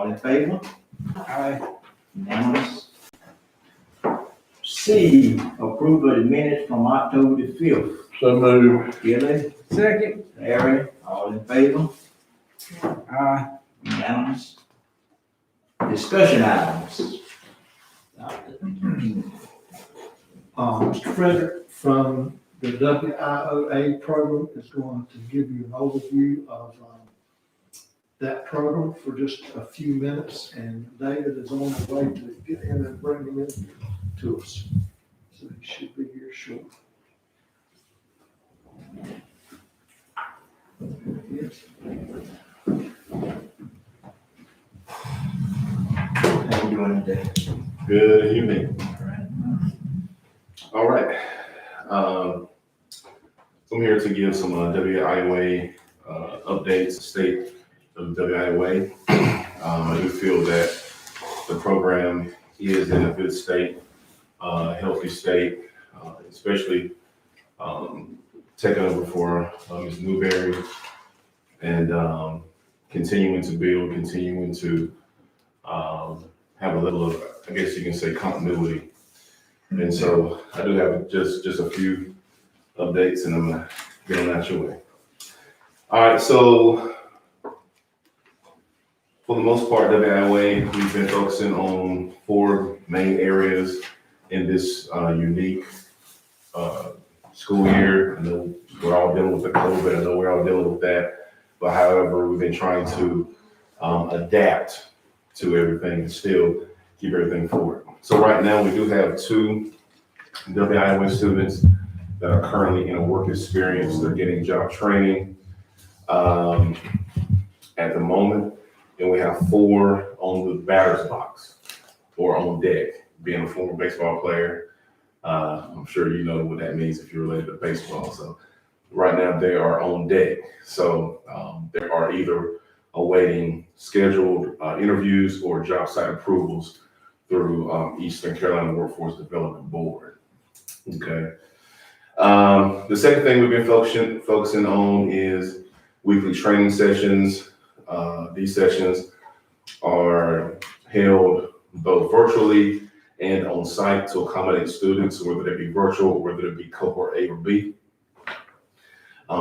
All in favor? Aye. Unanimous. C, approval of the minutes from October the 5th. So moved. Gilly, Second. Larry, all in favor? Aye. Unanimous. Discussion items. Mr. Frederick from the WIOA program is going to give you an overview of that program for just a few minutes, and David is on the way to get him and bring him in to us. So he should be here shortly. Yes. How you doing today? Good evening. All right. So I'm here to give some WIOA updates, state of WIOA. I do feel that the program is in a good state, healthy state, especially taking over for Ms. Newberry and continuing to build, continuing to have a level of, I guess you can say, continuity. And so I do have just a few updates, and I'm gonna get them out your way. All right, so for the most part, WIOA, we've been focusing on 4 main areas in this unique school year. I know we're all dealing with the COVID, I know we're all dealing with that, but however, we've been trying to adapt to everything and still keep everything forward. So right now, we do have 2 WIOA students that are currently in a work experience. They're getting job training at the moment. And we have 4 on the batter's box or on deck. Being a former baseball player, I'm sure you know what that means if you're related to baseball. So right now they are on deck. So they are either awaiting scheduled interviews or job site approvals through Eastern Carolina Workforce Development Board. Okay. The second thing we've been focusing on is weekly training sessions. These sessions are held both virtually and on site to accommodate students, whether they be virtual or whether it be cohort A or B.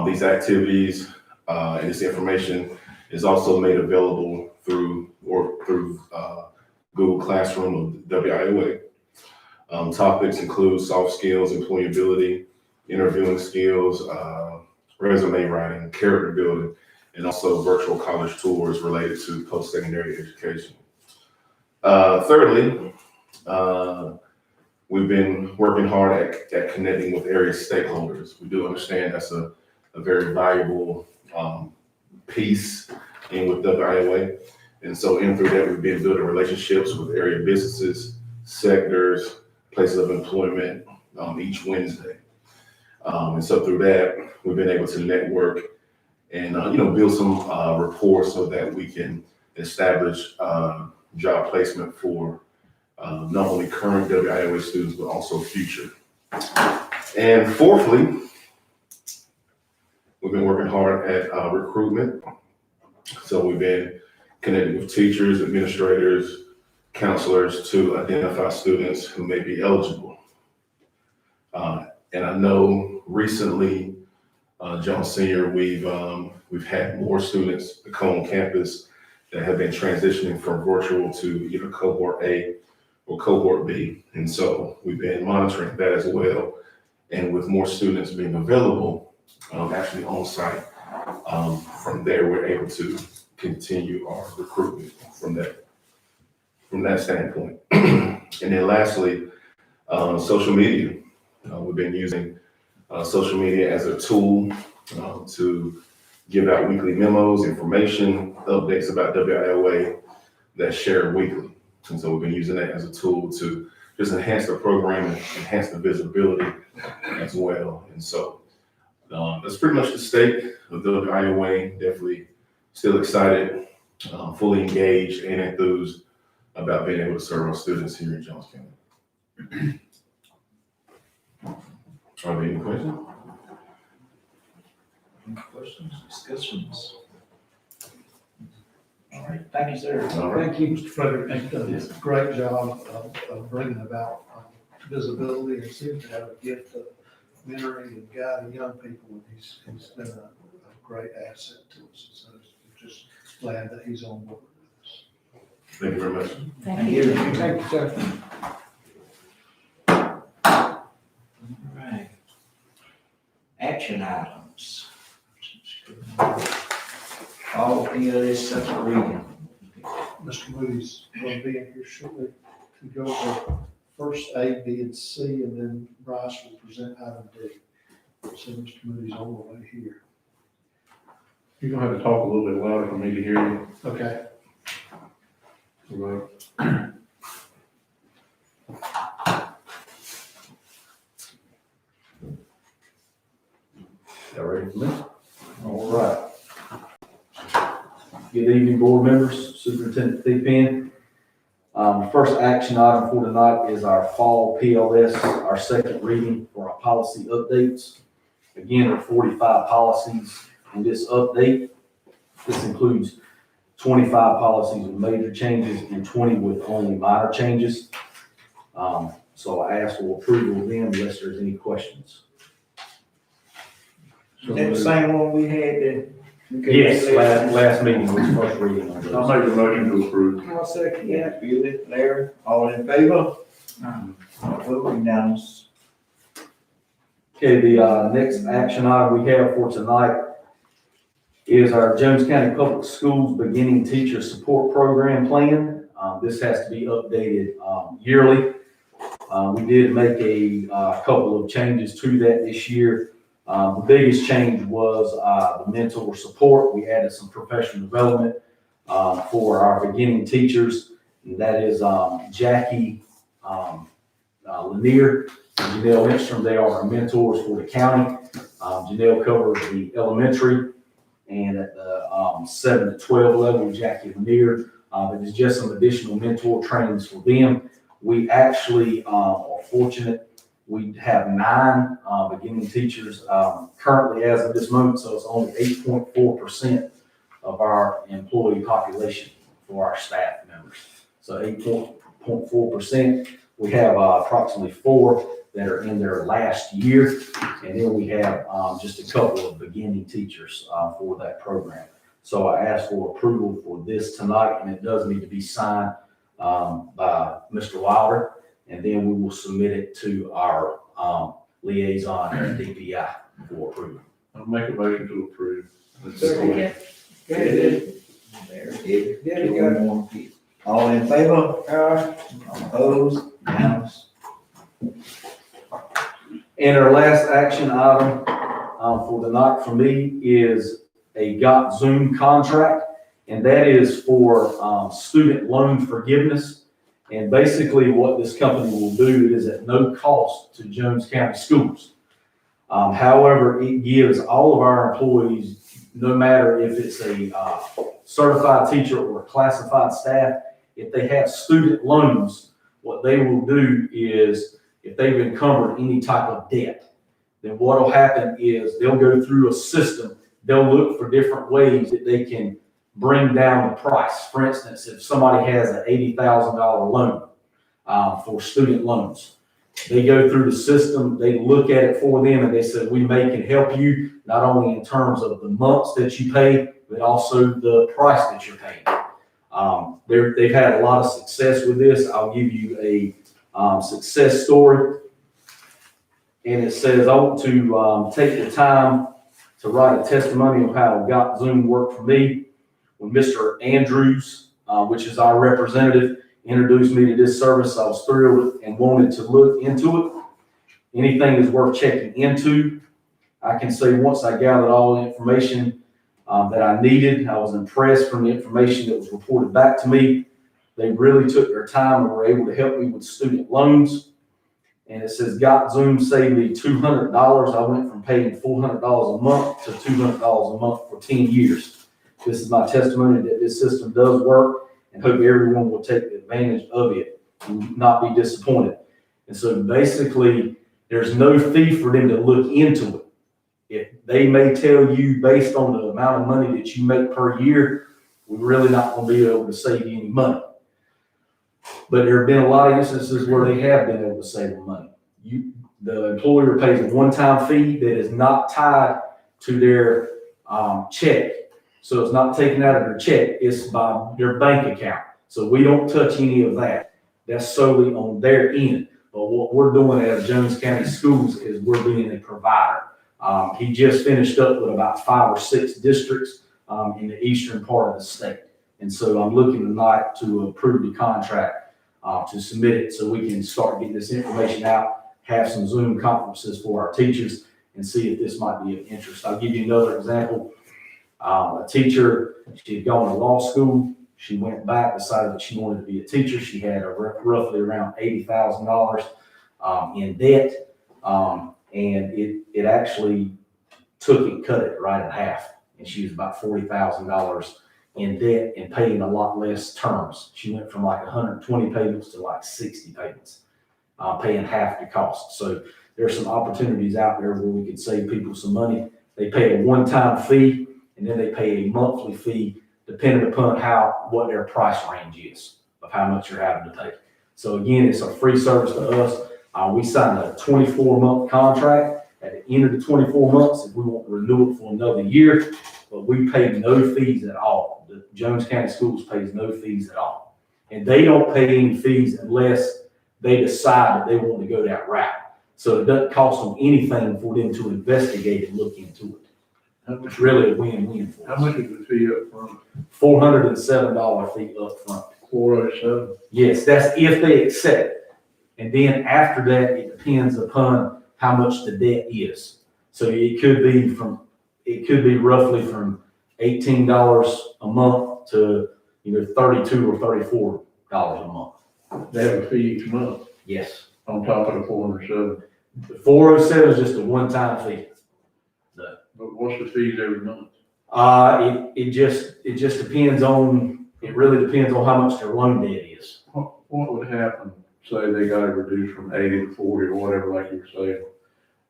These activities and this information is also made available through Google Classroom of WIOA. Topics include soft skills, employability, interviewing skills, resume writing, character building, and also virtual college tours related to post-secondary education. Thirdly, we've been working hard at connecting with area stakeholders. We do understand that's a very valuable piece in with WIOA. And so in through that, we've been building relationships with area businesses, sectors, places of employment each Wednesday. And so through that, we've been able to network and build some rapport so that we can establish job placement for not only current WIOA students, but also future. And fourthly, we've been working hard at recruitment. So we've been connecting with teachers, administrators, counselors to identify students who may be eligible. And I know recently, Jones Senior, we've had more students that come on campus that have been transitioning from virtual to either cohort A or cohort B. And so we've been monitoring that as well. And with more students being available, actually on site, from there, we're able to continue our recruitment from that standpoint. And then lastly, social media. We've been using social media as a tool to give out weekly memos, information, updates about WIOA that's shared weekly. And so we've been using that as a tool to just enhance the program and enhance the visibility as well. And so that's pretty much the state of WIOA. Definitely still excited, fully engaged and enthused about being able to serve our students here in Jones County. Are there any questions? Any questions, discussions? All right, thank you, sir. All right. Thank you, Mr. Frederick. You've done a great job of bringing about visibility and seems to have a gift of mentoring and guiding young people. And he's been a great asset to us. So we're just glad that he's on board with us. Thank you very much. Thank you. Thank you, sir. All right. Action items. All PLS second reading. Mr. Moody's will be in here shortly to go over first A, B, and C, and then Bryce will present item D. So Mr. Moody's on the way here. You're gonna have to talk a little bit louder for me to hear you. Okay. Right. Y'all ready for me? All right. Good evening, board members, Superintendent Thigpen. First action item for tonight is our fall PLS, our second reading for our policy updates. Again, there are 45 policies in this update. This includes 25 policies with major changes and 20 with only minor changes. So I ask for approval of them unless there's any questions. Is that the same one we had? Yes, last meeting was first reading on I'll those. make a motion to approve. I'll second. Yeah, Billy, Larry, all in favor? Vote unanimous. Okay, the next action item we have for tonight is our Jones County Public Schools Beginning Teacher Support Program Plan. This has to be updated yearly. We did make a couple of changes to that this year. The biggest change was the mentor support. We added some professional development for our beginning teachers. And that is Jackie Lanier and Janelle Lindstrom. They are our mentors for the county. Janelle covers the elementary, and at the 7 to 12 level, Jackie Lanier. It is just some additional mentor trainings for them. We actually are fortunate. We have 9 beginning teachers currently as of this moment, so it's only 8.4% of our employee population for our staff members. So 8.4%. We have approximately 4 that are in their last year, and then we have just a couple of beginning teachers for that program. So I ask for approval for this tonight, and it does need to be signed by Mr. Wilder. And then we will submit it to our liaison at DPI for approval. I'll make a motion to approve. Second. Billy, Larry, Yeah, Billy, you got it. one more. All in favor? Opposed? Unanimous. And our last action item for the night for me is a GOT Zoom contract, and that is for student loan forgiveness. And basically what this company will do is at no cost to Jones County Schools. However, it gives all of our employees, no matter if it's a certified teacher or a classified staff, if they have student loans, what they will do is if they've encumbered any type of debt, then what will happen is they'll go through a system. They'll look for different ways that they can bring down the price. For instance, if somebody has an $80,000 loan for student loans, they go through the system, they look at it for them, and they say, we can help you not only in terms of the months that you pay, but also the price that you're paying. They've had a lot of success with this. I'll give you a success story. And it says, I want to take the time to write a testimony of how GOT Zoom worked for me. When Mr. Andrews, which is our representative, introduced me to this service, I was thrilled and wanted to look into it. Anything is worth checking into. I can say once I gathered all the information that I needed, I was impressed from the information that was reported back to me. They really took their time and were able to help me with student loans. And it says GOT Zoom saved me $200. I went from paying $400 a month to $200 a month for 10 years. This is my testimony that this system does work, and hope everyone will take advantage of it and not be disappointed. And so basically, there's no fee for them to look into it. If they may tell you based on the amount of money that you make per year, we're really not gonna be able to save you any money. But there have been a lot of instances where they have been able to save them money. The employer pays a one-time fee that is not tied to their check. So it's not taken out of their check, it's by their bank account. So we don't touch any of that. That's solely on their end. But what we're doing at Jones County Schools is we're being a provider. He just finished up with about 5 or 6 districts in the eastern part of the state. And so I'm looking tonight to approve the contract, to submit it so we can start getting this information out, have some Zoom conferences for our teachers, and see if this might be of interest. I'll give you another example. A teacher, she had gone to law school. She went back, decided that she wanted to be a teacher. She had roughly around $80,000 in debt. And it actually cut it right in half. And she was about $40,000 in debt and paying a lot less terms. She went from like 120 payments to like 60 payments, paying half the cost. So there's some opportunities out there where we could save people some money. They pay a one-time fee, and then they pay a monthly fee depending upon what their price range is of how much you're having to pay. So again, it's a free service to us. We signed a 24-month contract. At the end of the 24 months, if we want to renew it for another year, but we pay no fees at all. The Jones County Schools pays no fees at all. And they don't pay any fees unless they decide that they want to go that route. So it doesn't cost them anything for them to investigate and look into it. It's really a win-win for us. How much is the fee up front? $407 fee up front. 407. Yes, that's if they accept it. And then after that, it depends upon how much the debt is. So it could be roughly from $18 a month to $32 or $34 a month. They have a fee each month Yes. on top of the 407. The 407 is just a one-time fee. But what's the fees every month? It just depends on, it really depends on how much their loan debt is. What would happen, say they got it reduced from 80 to 40 or whatever, like you were saying,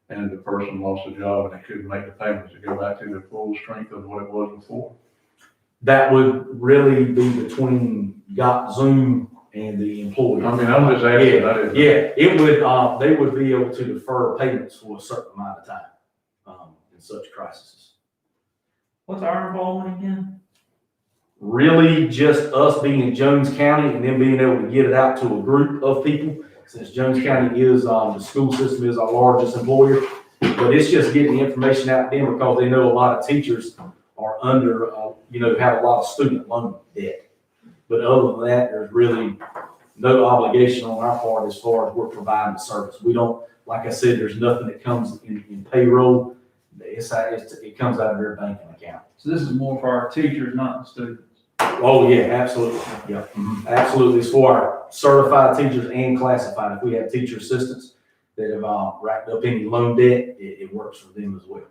and the person lost a job and they couldn't make the payments to go back to the full strength of what it was before? That would really be between Zoom and the employee. I mean, I'm just asking. I didn't- Yeah, it would, they would be able to defer payments for a certain amount of time, in such crises. What's our involvement again? Really just us being in Jones County and then being able to get it out to a group of people. Since Jones County is, the school system is our largest employer, but it's just getting the information out to them because they know a lot of teachers are under, have a lot of student loan debt. But other than that, there's really no obligation on our part as far as we're providing the service. We don't, like I said, there's nothing that comes in payroll. It comes out of their banking account. So this is more for our teachers, not the students. Oh, yeah, absolutely. Yeah, absolutely. It's for our certified teachers and classified. If we have teacher assistants that have racked up any loan debt, it works for them as well.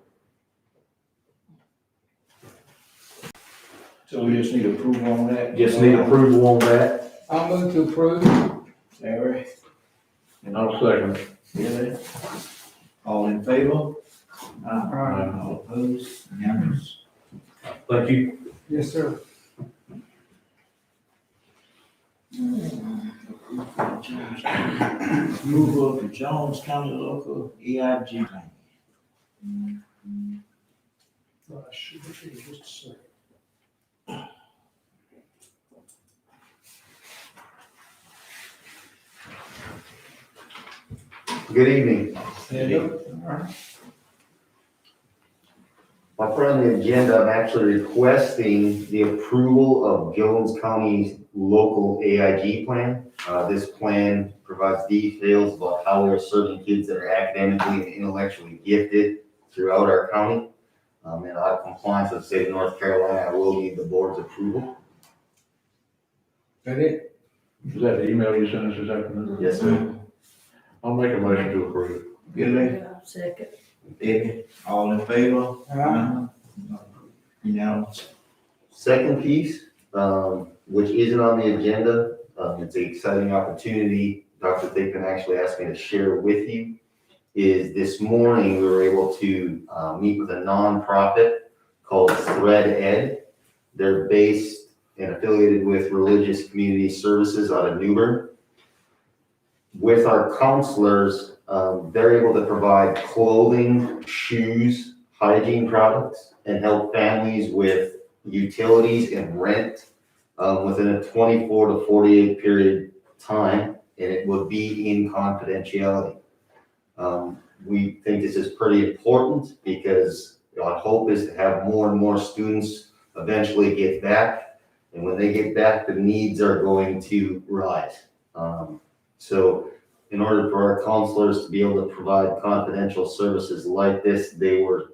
So we just need approval on that? Just need approval on that. I'll move to approve. Larry, And I'll second it. Billy, all in favor? All opposed? Unanimous. Thank you. Yes, sir. Approval of Jones County Local EIG plan. Should be just a second. Good evening. Up front on the agenda, I'm actually requesting the approval of Jones County's local AIG plan. This plan provides details about how we're serving kids that are academically and intellectually gifted throughout our county. And out of compliance with the state of North Carolina, I will need the board's approval. That it? Is that the email you sent us this afternoon? Yes, sir. I'll make a motion to approve. Billy, Second. Debbie, all in favor? Unanimous. Second piece, which isn't on the agenda, it's an exciting opportunity Dr. Thigpen actually asked me to share with you, is this morning we were able to meet with a nonprofit called Thread Ed. They're based and affiliated with Religious Community Services out of Newbern. With our counselors, they're able to provide clothing, shoes, hygiene products, and help families with utilities and rent within a 24 to 48 period time, and it would be in confidentiality. We think this is pretty important because our hope is to have more and more students eventually get back, and when they get back, the needs are going to rise. So in order for our counselors to be able to provide confidential services like this, they were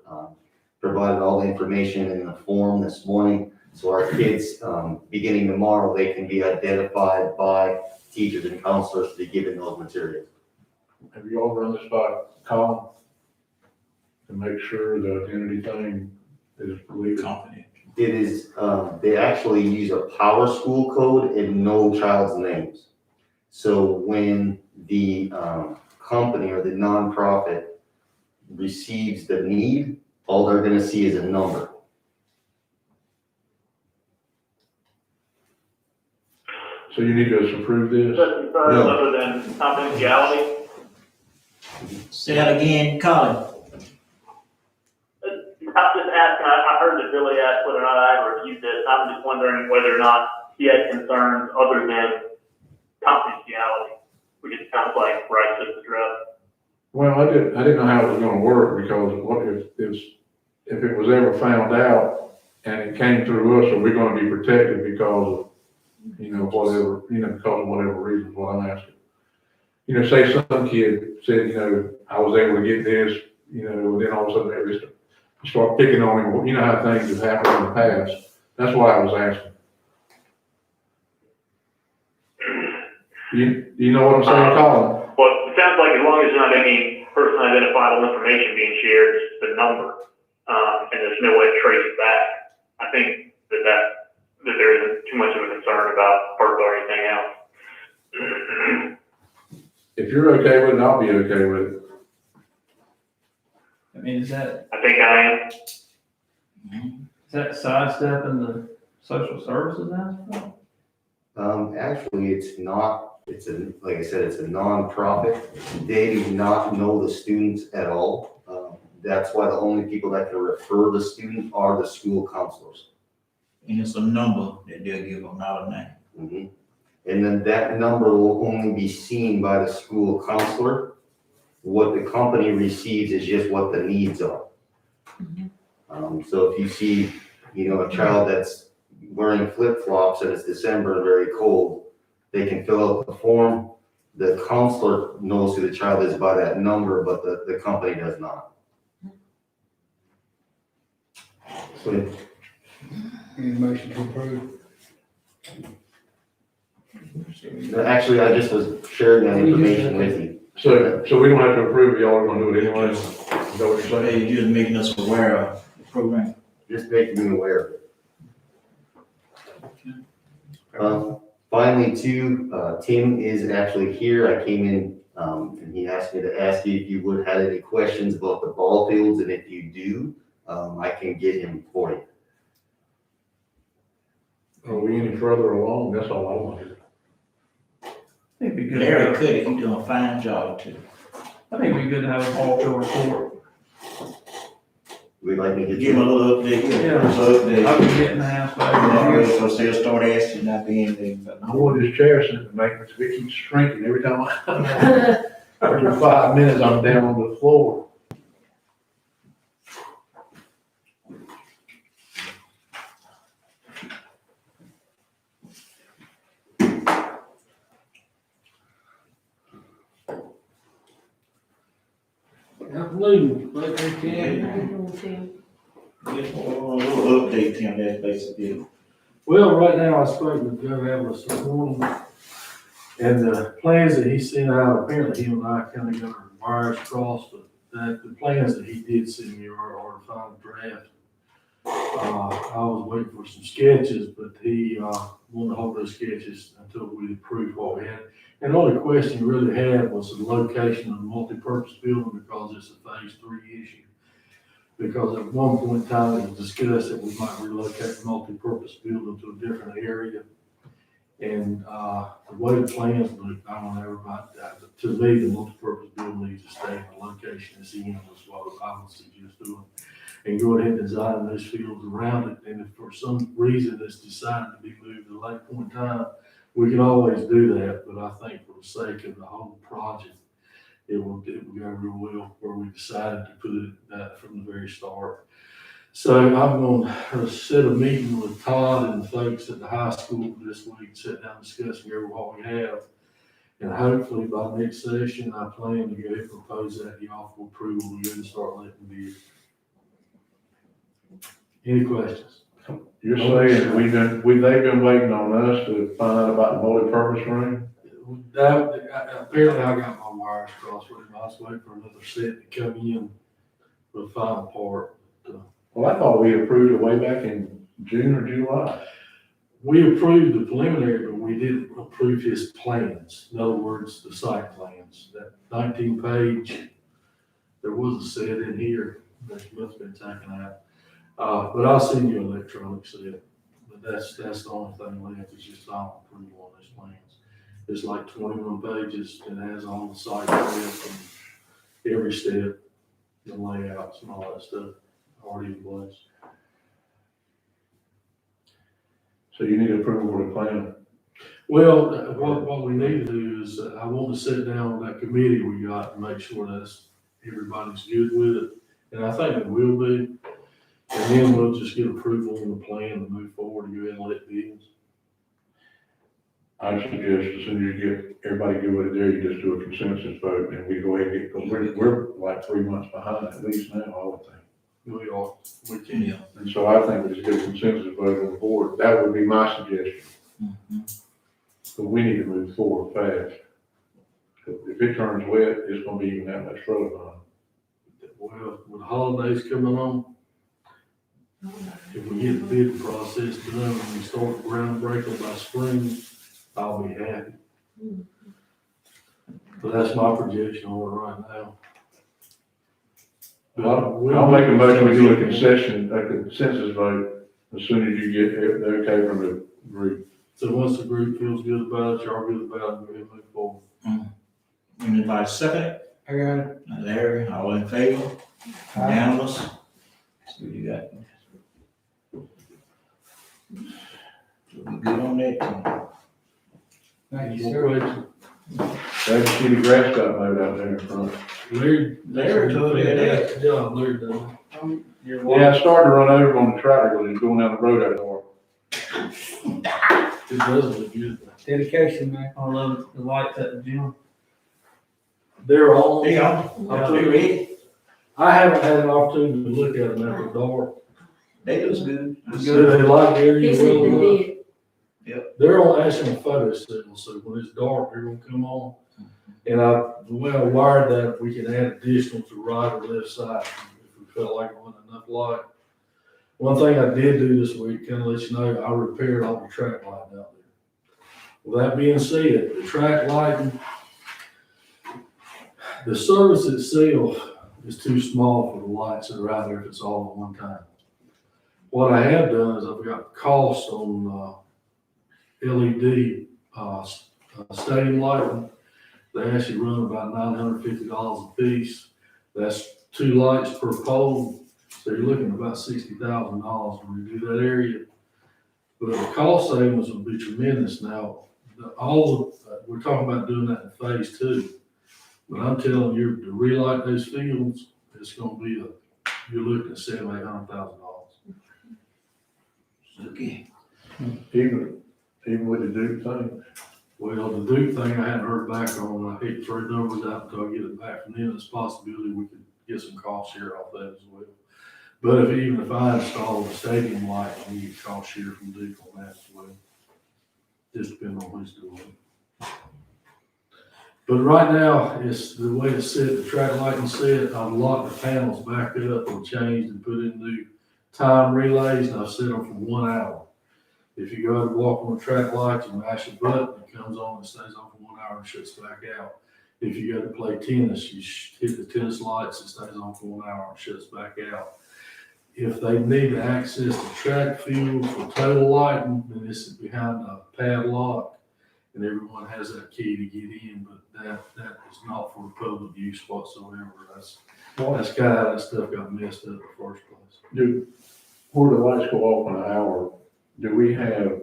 provided all the information in the form this morning. So our kids, beginning tomorrow, they can be identified by teachers and counselors to be given those materials. Have you all run this by Colin to make sure the identity thing is legal? Confident. It is, they actually use a power school code and no child's names. So when the company or the nonprofit receives the need, all they're gonna see is a number. So you need us to approve this? No. Other than confidentiality? Say that again, Colin. I'm just asking, I heard that Billy asked whether or not I ever reviewed this. I'm just wondering whether or not he had concerns other than confidentiality, which it sounds like Bryce just addressed. Well, I didn't know how it was gonna work, because what if it was ever found out and it came through us, are we gonna be protected because of, whatever, because of whatever reason, what I'm asking. Say some kid said, I was able to get this, and then all of a sudden they just start picking on him. You know how things have happened in the past. That's why I was asking. Do you know what I'm saying, Colin? Well, it sounds like as long as there's not any personally identifiable information being shared, just the number, and there's no way to trace it back, I think that there isn't too much of a concern about PERT or anything else. If you're okay with it, I'll be okay with it. I mean, is that I think I am. sidestepping the social services aspect? Actually, it's not. It's like I said, it's a nonprofit. They do not know the students at all. That's why the only people that can refer the student are the school counselors. And it's a number that they'll give them, not a name. Mm-hmm. And then that number will only be seen by the school counselor. What the company receives is just what the needs are. So if you see, a child that's wearing flip-flops and it's December and very cold, they can fill out the form. The counselor knows who the child is by that number, but the company does not. So Any motion to approve? actually, I just was sharing that information with you. So we don't have to approve it, y'all are gonna do it anyway? Is that what you're saying? You're just making us aware of the program. Just making you aware of it. Finally, too, Tim is actually here. I came in, and he asked me to ask you if you would have any questions about the ball fields, and if you do, I can get him for you. Are we any further along? That's all I wanted. I think it'd be good. Larry Cuddy, he's doing a fine job too. I think it'd be good to have a ball field report. We'd like me to Give him a little update, Yeah. update. I've been getting the house back. So they'll start asking, not be anything, but I want this chair sitting to make it keeps shrinking every time after 5 minutes, I'm down on the floor. Afternoon, Just a little update, Tim, that's basically. Well, right now I spoke with Joe Evans this morning, and the plans that he sent out, apparently him and I kind of got our wires crossed, but the plans that he did send me are a final draft. I was waiting for some sketches, but he wanted to hold those sketches until we approved what we had. And the only question he really had was the location of the multipurpose building, because it's a phase 3 issue. Because at one point in time, it was discussed that we might relocate the multi-purpose building to a different area. And, the way the plans look, I don't know, everybody, to me, the multi-purpose building needs to stay in the location it's in, is what I would suggest doing. And go ahead and design those fields around it, and if for some reason it's decided to be moved at a late point in time, we can always do that, but I think for the sake of the whole project, it will go real well where we decided to put it that from the very start. So I'm gonna set a meeting with Todd and the folks at the high school this week, sit down, discuss and go over what we have. And hopefully by next session, I plan to go ahead and propose that y'all for approval to go and start letting bids. Any questions? You're saying they've been waiting on us to find out about the multi-purpose room? Apparently I got my wires crossed with him. I was waiting for another set to come in for the final part. Well, I thought we approved it way back in June or July. We approved the preliminary, but we didn't approve his plans. In other words, the site plans, that 19-page, there was a set in here that must have been taken out. But I'll send you an electronic set. But that's the only thing left, is just final approval on these plans. It's like 21 pages, and it has all the site plans and every step, the layouts and all that stuff already in place. So you need approval for the plan. Well, what we need to do is, I want to sit down with that committee we got and make sure everybody's good with it. And I think it will be. And then we'll just get approval on the plan to move forward and go ahead and let bids. I suggest as soon as you get everybody good with it there, you just do a consensus vote and we go ahead and get, we're like 3 months behind at least now, I would think. We can. And so I think we just get a consensus vote on the board. That would be my suggestion. But we need to move forward fast. If it turns wet, it's gonna be even that much further on. Well, with the holidays coming on, if we get the bid process done and we start groundbreaking by spring, I'll be happy. But that's my projection on it right now. I'll make a motion, we do a consensus vote as soon as you get the okay from the group. So once the group feels good about it, y'all good about it, we'll move forward. Anybody second it? I got it. Larry, all in favor? Unanimous? So you got. So we good on that? Thank you, More sir. questions? Glad to see the grass got mowed out there in front. Larry took it, yeah. Good job, Larry done. Yeah, I started to run over on the tractor when he was going down the road out there. It does look good. Dedication, man. I love the lights at the gym. They're all. They on, they ready? I haven't had an opportunity to look at them after dark. They looks good. Do they like the area He said well they enough? did. They're on actually photo signal, so when it's dark, they're gonna come on. And the way I wired that, we can add additional to right or left side if we felt like it wasn't enough light. One thing I did do this week, kind of let you know, I repaired all the track lighting out there. With that being said, the track lighting, the service itself is too small for the lights that are out there if it's all at one time. What I have done is I've got costs on LED stadium lighting. They actually run about $950 a piece. That's 2 lights per pole. So you're looking at about $60,000 to redo that area. But the cost savings will be tremendous. Now, we're talking about doing that in phase 2. But I'm telling you, to relight those fields, it's gonna be you're looking at $700,000-800,000. Okay. Even with the Duke thing. Well, the Duke thing I hadn't heard back on. I hate to throw numbers out until I get it back from them. It's a possibility we could get some cost share off that as well. But even if I install the stadium light, we get cost share from Duke on that as well. Just depending on who's doing it. But right now, it's the way it's set, the track lighting set. I've locked the panels back up and changed and put in new time relays, and I've set them for 1 hour. If you go out and walk on the track light, you mash a button, it comes on and stays on for 1 hour and shuts back out. If you go to play tennis, you hit the tennis lights, it stays on for 1 hour and shuts back out. if they need to access the track field for total lighting, then this is behind a padlock, and everyone has that key to get in, but that is not for public use whatsoever. That's kind of how that stuff got messed up in the first place. Where the lights go off in an hour, do we have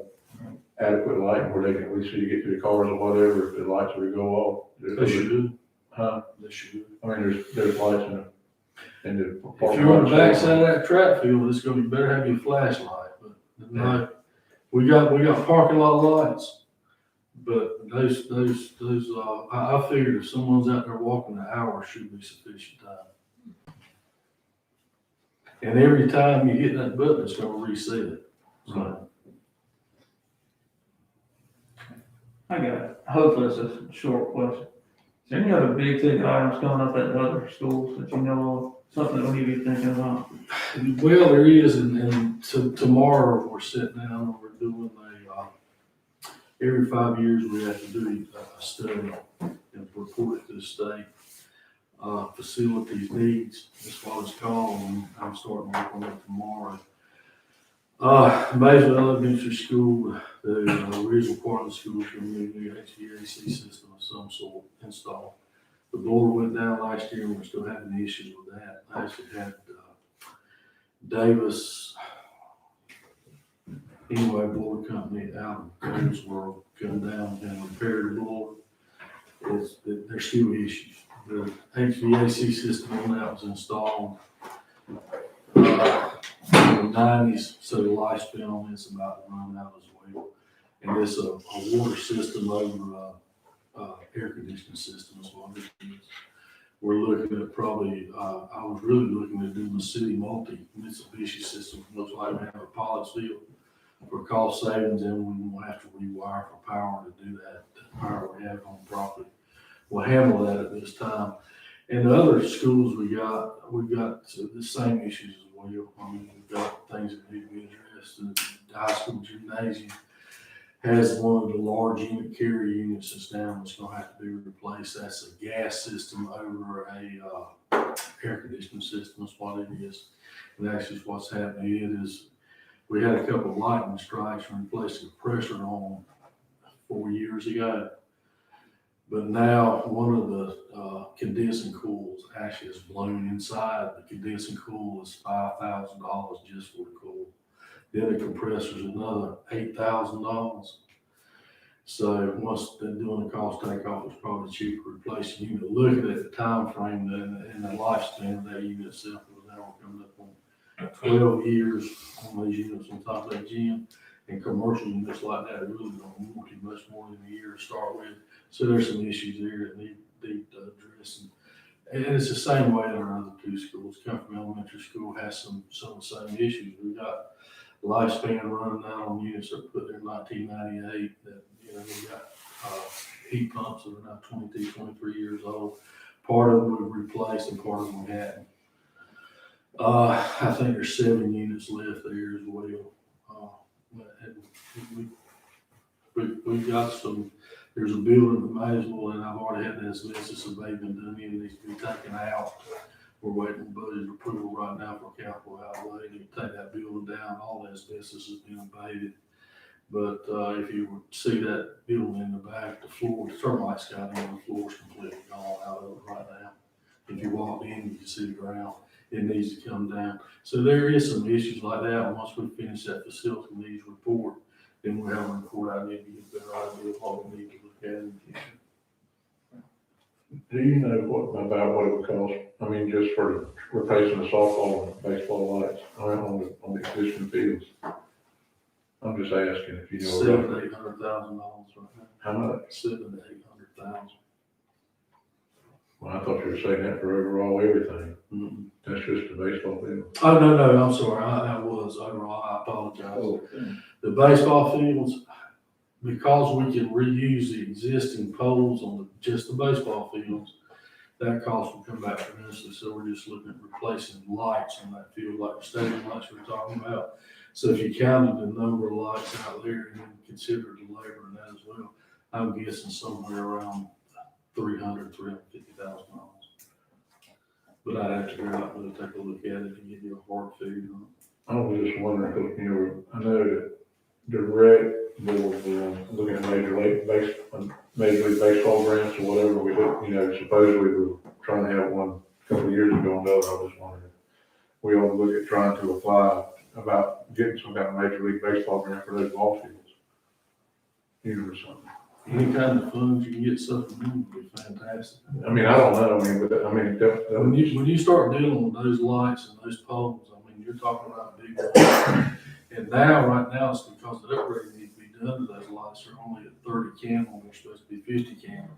adequate lighting where they can, we see you get to the cars or whatever, if the lights were to go off? They should. Huh? They should. I mean, there's lights in the. If you're on the backside of that track field, it's gonna, you better have your flashlight, but no, we got parking lot lights. But those, I figured if someone's out there walking, an hour should be sufficient time. And every time you hit that button, it's gonna reset. So, I got it. Hopefully it's a short question. Is there any other big ticket items coming up at the other schools that you know of? Something that we need to be thinking about? well, there is, and tomorrow we're sitting down and we're doing every 5 years we have to do a study and report it to the state. Facilities needs, that's what it's called, and I'm starting to work on it tomorrow. Maysville Elementary School, the original part of the school should be a new HVAC system of some sort installed. The boiler went down last year and we're still having issues with that. I actually had Davis, boiler company out of Goldsboro come down and repair the boiler. There's still issues. The HVAC system on that was installed in the 90s, so the lifespan on it's about to run out as well. And it's a water system over air conditioning system is what it is. We're looking at probably, I was really looking at doing a city multi-Mitsubishi system. Looks like we have a pilot field for cost savings, and we won't have to rewire for power to do that. The power we have on property. We'll handle that at this time. And the other schools we got the same issues as well. I mean, we've got things that need to be addressed. The high school gymnasium has one of the large unit carrier units that's down, that's gonna have to be replaced. That's a gas system over a air conditioning system, is what it is. And actually what's happening, it is, we had a couple of lightning strikes from replacing the pressure on 4 years ago. But now one of the condensing coils actually is blown inside. The condensing coil is $5,000 just for the coil. Then the compressor's another $8,000. So once they're doing the cost takeoff, it's probably cheaper to replace the unit. Looking at the time frame and the lifespan of that unit itself, was now coming up on 12 years on these units on top of that gym. And commercial units like that really don't want too much more than a year to start with. So there's some issues there that need addressing. And it's the same way in our other two schools. Comfort Elementary School has some of the same issues. We've got lifespan running out on units that were put there in 1998 that, we got heat pumps that are now 22, 23 years old. Part of them we've replaced and part of them we hadn't. I think there's 7 units left there as well. We've got some, there's a building in Maysville, and I've already had the asbestos abatement done in, it needs to be taken out. We're waiting on budget approval right now for capital outlay to take that building down. All the asbestos has been abated. But if you would see that building in the back, the floor, the termites got in, the floor's completely gone out of it right now. If you walk in, you can see the ground. It needs to come down. So there is some issues like that. And once we finish that facility needs report, then we'll have a report out there to get a better idea of what we need to look at in the future. Do you know about what it would cost? I mean, just for replacing the softball and baseball lights on the existing fields? I'm just asking if you know. $700,000 to $800,000 right now. How much? 700,000 to 800,000. Well, I thought you were saying that for overall everything. Mm-hmm. That's just the baseball field. Oh, no, I'm sorry. I was overall. I apologize. Okay. The baseball fields, because we can reuse the existing poles on just the baseball fields, that cost will come back tremendously. So we're just looking at replacing lights on that field, like the stadium lights we were talking about. So if you counted the number of lights out there and then considered the labor in that as well, I'm guessing somewhere around $350,000. But I'd have to go out and take a look at it and give you a hard figure on I was just wondering, 'cause, you know, I know that the rec board, looking at Major League Baseball grants or whatever, we do, you know, supposedly we were trying to have one a couple of years ago, and I was just wondering, we ought to look at trying to apply about getting some kind of Major League Baseball grant for those ball fields. You know, or something. it. Any kind of funds you can get supplemental would be fantastic. I mean, I don't know, that When you start dealing with those lights and those poles, I mean, you're talking about big ones. And now, right now, it's because the upgrade needs to be done to those lights. They're only at 30 candle, they're supposed to be 50 candle.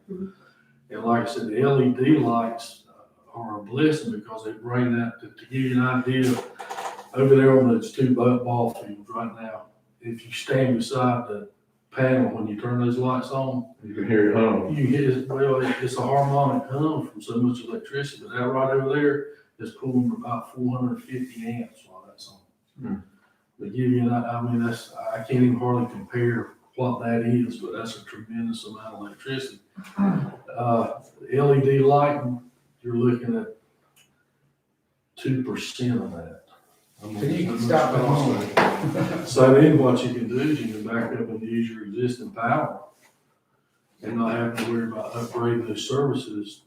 And like I said, the LED lights are a blessing because they bring that, to give you an idea, over there on those two ball fields right now, if you stand beside the panel when you turn those lights on, you can hear it hum. you get, it's a harmonic hum from so much electricity, but that right over there is pulling about 450 amps while that's on. They give you that, I mean, I can't even hardly compare what that is, but that's a tremendous amount of electricity. LED lighting, you're looking at 2% of that. I mean, So you can stop at home. So then what you can do is you can back up and use your existing power and not have to worry about upgrading those services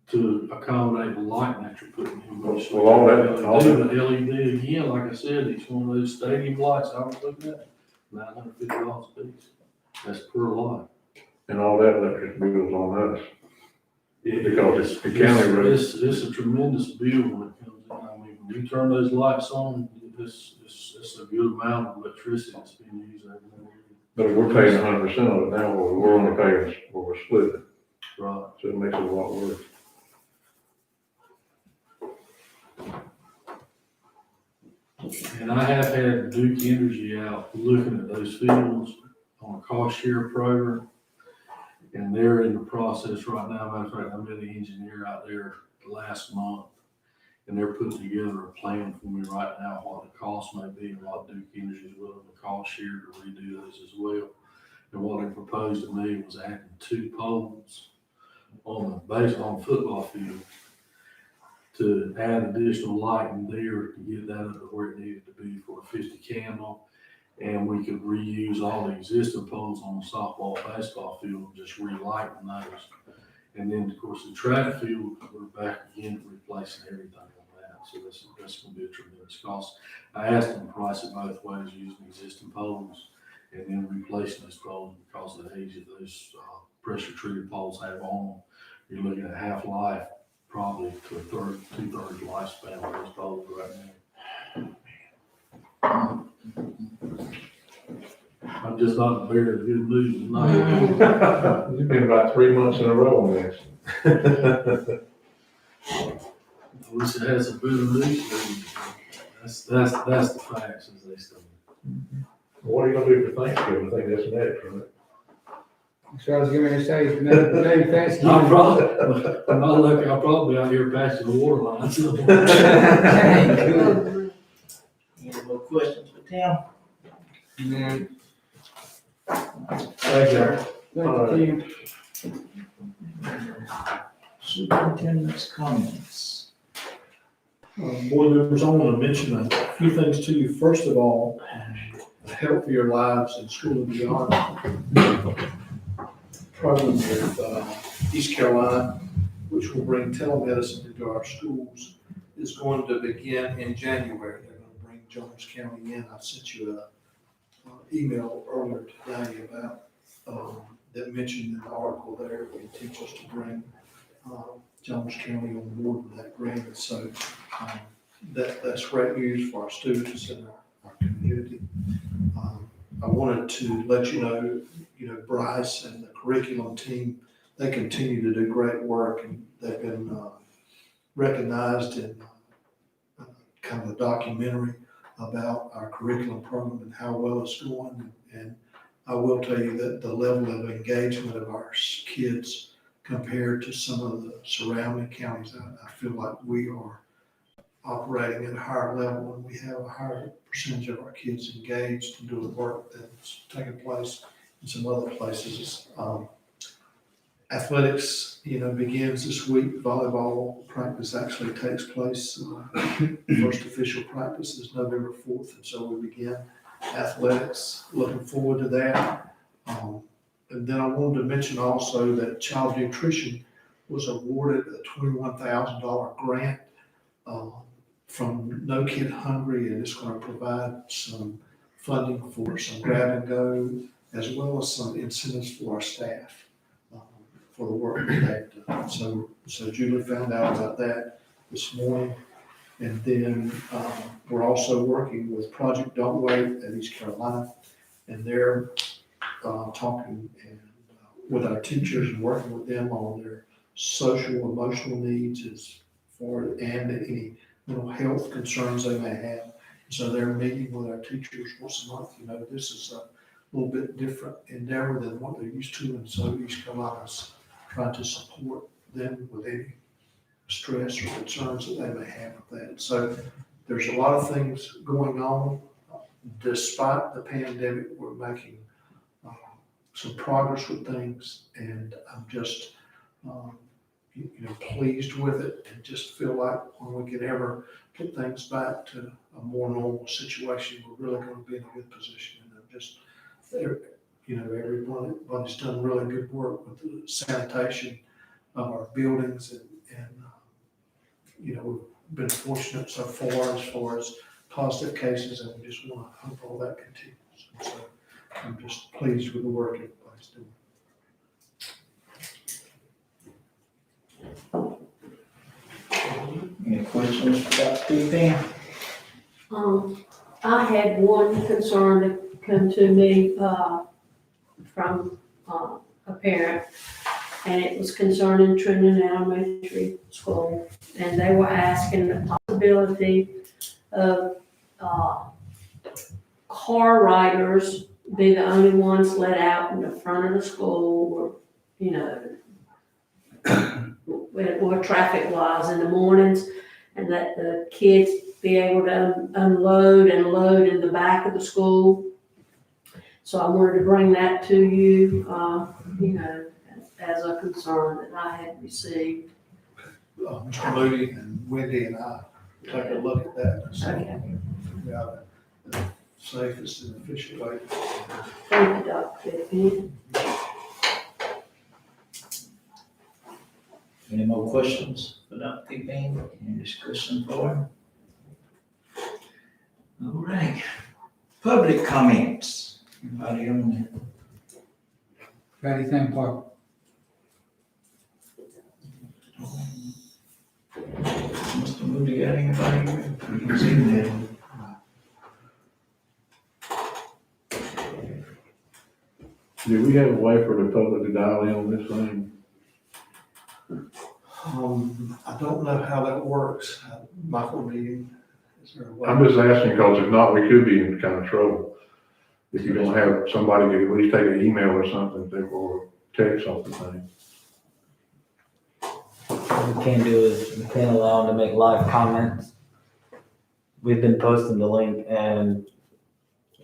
to accommodate the lighting that you're putting in. Well, all that- The LED, again, like I said, each one of those stadium lights I was looking at, $950 a piece. That's per light. And all that electric bill's on us. Because it's the county road. It's a tremendous bill when it comes in. I mean, when you turn those lights on, it's a good amount of electricity that's being used every day. But we're paying 100% of it now, we're only paying, we're splitting, Right. so it makes it a lot worse. And I have had Duke Energy out looking at those fields on a cost share program. And they're in the process right now. Matter of fact, I met the engineer out there last month. And they're putting together a plan for me right now, what the cost may be and what Duke Energy is willing to cost share to redo those as well. And what they proposed to me was adding 2 poles on the football field to add additional lighting there to get that up to where it needed to be for a 50 candle. And we could reuse all the existing poles on the softball, baseball field, just relighting those. And then, of course, the track field, we're back again replacing everything on that. So that's gonna be a tremendous cost. I asked them to price it both ways, using existing poles and then replacing those poles because of the age of those pressure treated poles have on them. You're looking at half-life, probably to a two-thirds lifespan of those poles right now. I'm just not a bear of good news tonight. You've been about 3 months in a row on this. I wish it had some better news. That's the facts as they stand. What are you gonna do for Thanksgiving? I think that's next, right? So I was gonna say, another day I'm Thanksgiving. probably, I'm not lucky, I'll probably be out here patching the water lines. Any more questions for Tim? Mm, Thank you. thank you. Superintendent's comments. Board members, I want to mention a few things to you. First of all, Healthier Lives in School and Beyond program with East Carolina, which will bring telemedicine into our schools, is going to begin in January. They're going to bring Jones County in. I sent you a email earlier today about that mentioned in the article there. It will teach us to bring Jones County on board with that grant. So that's great news for our students and our community. I wanted to let you know, Bryce and the curriculum team, they continue to do great work, and they've been recognized in kind of a documentary about our curriculum program and how well it's going. And I will tell you that the level of engagement of our kids compared to some of the surrounding counties, I feel like we are operating at a higher level, and we have a higher percentage of our kids engaged in doing work that's taking place in some other places. Athletics, begins this week. Volleyball practice actually takes place. First official practice is November 4th, and so we begin athletics. Looking forward to that. And then I wanted to mention also that child nutrition was awarded a $21,000 grant from No Kid Hungry, and it's going to provide some funding for some grab and go, as well as some incentives for our staff for the work that they've done. So Julie found out about that this morning. And then we're also working with Project Don't Wait at East Carolina, and they're talking with our teachers and working with them on their social, emotional needs and any mental health concerns they may have. So they're meeting with our teachers once a month. This is a little bit different endeavor than what they're used to, and so East Carolina's trying to support them with any stress or concerns that they may have with that. So there's a lot of things going on. Despite the pandemic, we're making some progress with things, and I'm just pleased with it, and just feel like when we can ever get things back to a more normal situation, we're really going to be in a good position. And I'm just, everybody's done really good work with the sanitation of our buildings, and we've been fortunate so far as positive cases, and we just want to hope all that continues. And so I'm just pleased with the work everybody's doing. Any questions about Steve? I had one concern that come to me, from, a parent, and it was concerning Trenton Elementary School. And they were asking the possibility of, car riders be the only ones let out in the front of the school, or, or traffic wise in the mornings, and that the kids be able to unload and load in the back of the school. So I wanted to bring that to you, as a concern that I had received. Mr. Moody and Wendy and I take a look at that and see Okay. figure out the safest and efficient way. Thank you, Dr. Pittman. Any more questions for Dr. Pittman? Any discussion for him? All right. Public comments. Anybody on Got anything, Park? Mr. Moody, got anybody? You can see that. Do we have a way for the public to dial in on this thing? I don't know how that works. Michael meeting, is there a way? I'm just asking because if not, we could be in kind of trouble. If you don't have somebody to at least take an email or something, or text something. What we can do is we can allow them to make live comments. We've been posting the link, and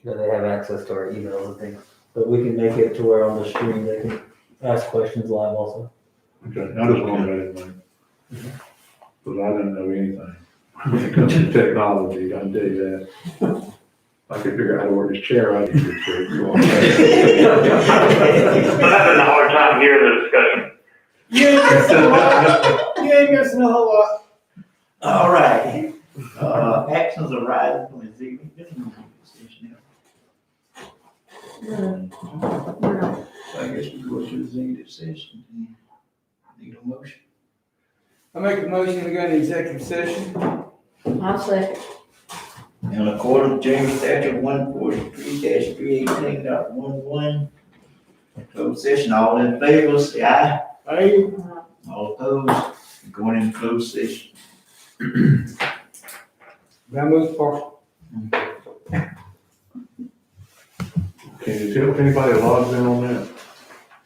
they have access to our emails and things. But we can make it to where on the stream they can ask questions live also. Okay, I just wondered anyway. Because I didn't know anything. When it comes to technology, I can tell you that. I could figure out how to work this chair out. I'm having a hard time hearing the discussion. You ain't missing a whole lot. All right. Actions arising from executive session. No. So I guess we go to executive session. Need a motion. I make a motion to go into executive session. I'll second. In accordance with James statute 143-318.11, closed session, all in favor, say aye. Aye. All opposed, going into closed session. Now move Park. Can you tell if anybody logs in on that?